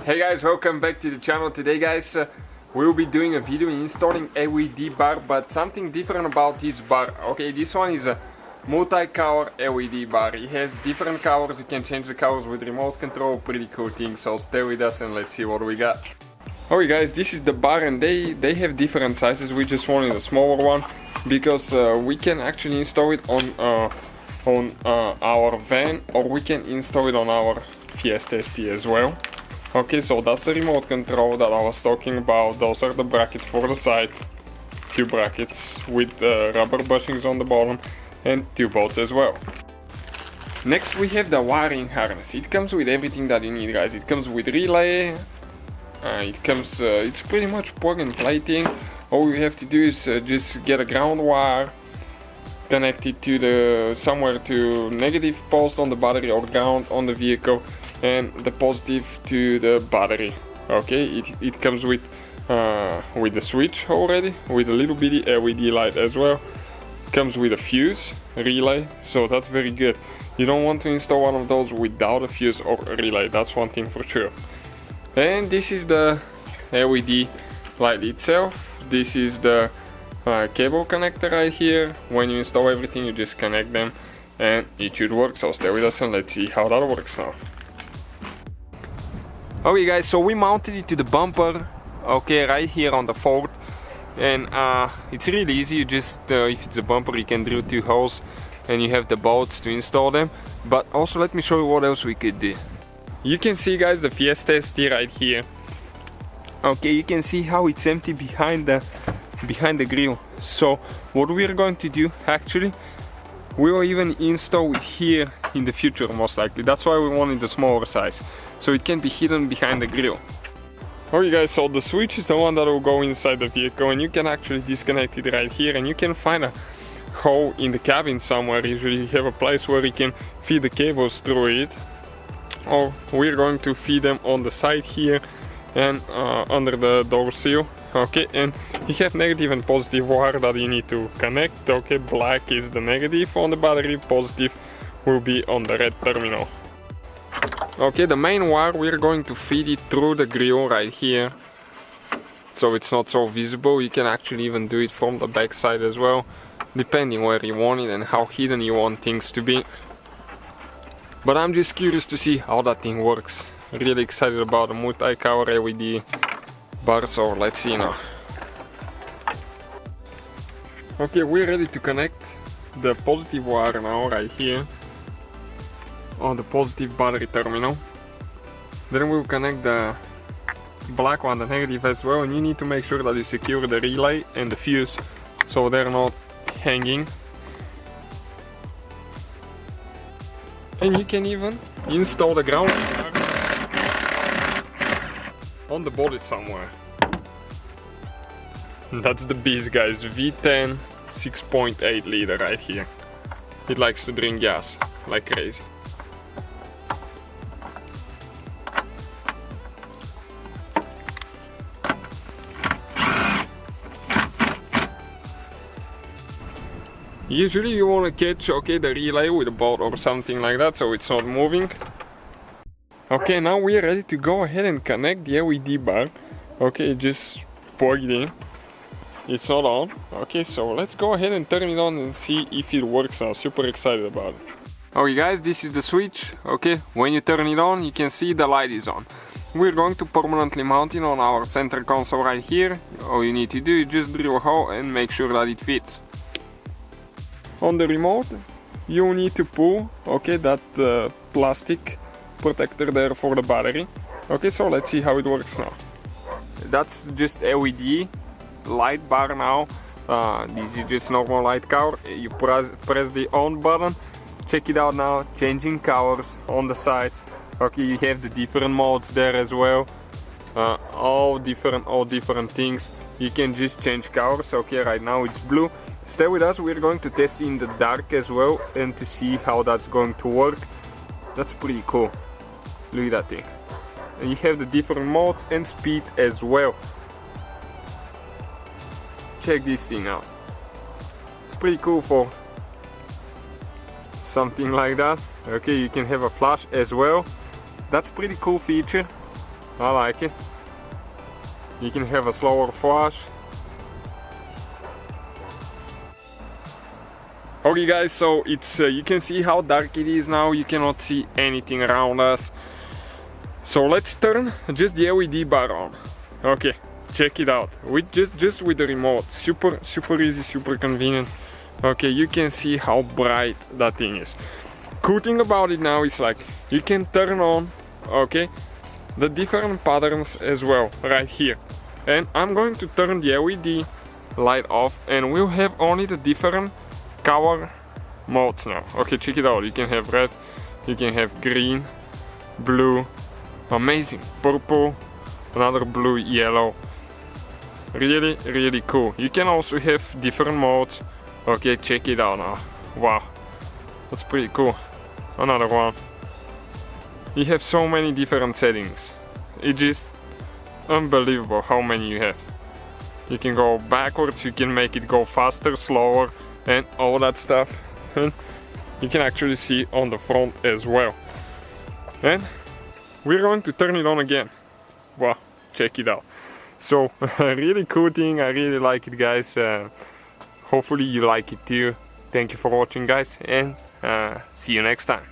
Hey guys, welcome back to the channel. Today guys, we'll be doing a video installing LED bar, but something different about this bar. Okay, this one is a multi-color LED bar. It has different colors, you can change the colors with remote control, pretty cool thing, so stay with us and let's see what we got. Alright guys, this is the bar and they have different sizes. We just wanted a smaller one because we can actually install it on our van, or we can install it on our Fiesta ST as well. Okay, so that's the remote control that I was talking about. Those are the brackets for the side, two brackets with rubber bushings on the bottom and two bolts as well. Next we have the wiring harness. It comes with everything that you need, guys. It comes with relay, it's pretty much plug and play thing. All you have to do is just get a ground wire, connect it to somewhere to negative post on the battery or ground on the vehicle, and the positive to the battery. Okay, it comes with the switch already, with a little bitty LED light as well. Comes with a fuse relay, so that's very good. You don't want to install one of those without a fuse or a relay, that's one thing for sure. And this is the LED light itself. This is the cable connector right here. When you install everything, you just connect them and it should work. So stay with us and let's see how that works now. Okay guys, so we mounted it to the bumper, okay, right here on the Ford, and it's really easy. You just if it's a bumper, you can drill two holes and you have the bolts to install them. But also let me show you what else we could do. You can see, guys, the Fiesta ST right here. Okay, you can see how it's empty behind the grill. So what we're going to do, actually, we will even install it here in the future, most likely. That's why we wanted the smaller size, so it can be hidden behind the grill. Alright guys, so the switch is the one that will go inside the vehicle, and you can actually disconnect it right here, and you can find a hole in the cabin somewhere. Usually you have a place where you can feed the cables through it, or we're going to feed them on the side here and under the door seal. Okay, and you have negative and positive wire that you need to connect. Okay, black is the negative on the battery, positive will be on the red terminal. Okay, the main wire, we're going to feed it through the grill right here, so it's not so visible. You can actually even do it from the back side as well, depending where you want it and how hidden you want things to be. But I'm just curious to see how that thing works. Really excited about the multi-color LED bar, so let's see now. Okay, we're ready to connect the positive wire now right here on the positive battery terminal. Then we'll connect the black one, the negative as well, and you need to make sure that you secure the relay and the fuse so they're not hanging. And you can even install the ground wire on the body somewhere. That's the beast, guys. V10 6.8 liter right here. It likes to drink gas like crazy. Usually you want to catch, okay, the relay with a bolt or something like that, so it's not moving. Okay, now we are ready to go ahead and connect the LED bar. Okay, just plug it in. It's not on. Okay, so let's go ahead and turn it on and see if it works now. Super excited about it. Okay guys, this is the switch. Okay, when you turn it on, you can see the light is on. We're going to permanently mount it on our center console right here. All you need to do is just drill a hole and make sure that it fits. On the remote, you need to pull, okay, that plastic protector there for the battery. Okay, so let's see how it works now. That's just LED light bar now. This is just normal light color. You press the on button. Check it out now, changing colors on the sides. Okay, you have the different modes there as well. All different things. You can just change colors. Okay, right now it's blue. Stay with us, we're going to test in the dark as well and to see how that's going to work. That's pretty cool. Look at that thing. And you have the different modes and speed as well. Check this thing out. It's pretty cool for something like that. Okay, you can have a flash as well. That's pretty cool feature. I like it. You can have a slower flash. Okay guys, so it's you can see how dark it is now. You cannot see anything around us. So let's turn just the LED bar on. Okay, check it out. With just with the remote, super easy, super convenient. Okay, you can see how bright that thing is. Cool thing about it now is like you can turn on, okay, the different patterns as well right here. And I'm going to turn the LED light off, and we'll have only the different color modes now. Okay, check it out. You can have red, you can have green, blue, amazing, purple, another blue, yellow. Really cool. You can also have different modes. Okay, check it out now. Wow, that's pretty cool. Another one. You have so many different settings. It's just unbelievable how many you have. You can go backwards, you can make it go faster, slower, and all that stuff. And you can actually see on the front as well. And we're going to turn it on again. Wow, check it out. So really cool thing. I really like it, guys. Hopefully you like it too. Thank you for watching, guys, and see you next time.